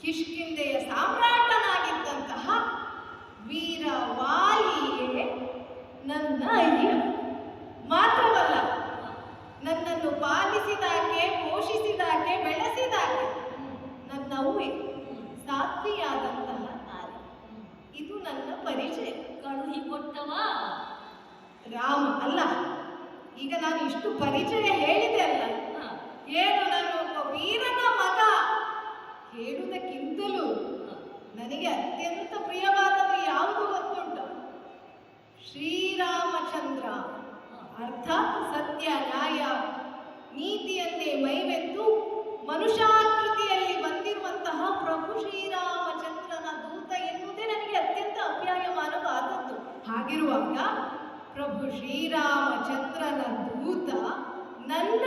ಕಿಷ್ಕಿಂಧೆಯ ಸಾಮ್ರಾಟನಾಗಿದ್ದಂತಹ ವೀರವಾಲಿಯೇ ನನ್ನ ಅಯ್ಯ. ಮಾತ್ರವಲ್ಲ, ನನ್ನನ್ನು ಪಾಲಿಸಿದಾಕೆ, ಪೋಷಿಸಿದಾಕೆ, ಬೆಳೆಸಿದಾಕೆ ನನ್ನವ್ವೆ ಸಾತ್ವಿಯಾದಂತಹ ನಾರಿ. ಇದು ನನ್ನ ಪರಿಚಯ. ಕಳುಹಿಕೊಟ್ಟವ ರಾಮ ಅಲ್ಲ. ಈಗ ನಾನು ಇಷ್ಟು ಪರಿಚಯ ಹೇಳಿದೆ ಅಲ್ಲ, ಏನು ನಾನು ಒಬ್ಬ ವೀರನ ಮಗ ಹೇಳುವುದಕ್ಕಿಂತಲೂ ನನಗೆ ಅತ್ಯಂತ ಪ್ರಿಯವಾದದ್ದು ಯಾವುದು ಗೊತ್ತುಂಟು? ಶ್ರೀರಾಮಚಂದ್ರ, ಅರ್ಥಾತ್ ಸತ್ಯ, ನ್ಯಾಯ, ನೀತಿಯನ್ನೇ ಮೈವೆತ್ತು ಮನುಷ್ಯಾಕೃತಿಯಲ್ಲಿ ಬಂದಿರುವಂತಹ ಪ್ರಭು ಶ್ರೀರಾಮಚಂದ್ರನ ದೂತ ಎನ್ನುವುದೇ ನನಗೆ ಅತ್ಯಂತ ಅಪ್ಯಾಯಮಾನವಾದದ್ದು. ಹಾಗಿರುವಾಗ ಪ್ರಭು ಶ್ರೀರಾಮಚಂದ್ರನ ದೂತ ನನ್ನ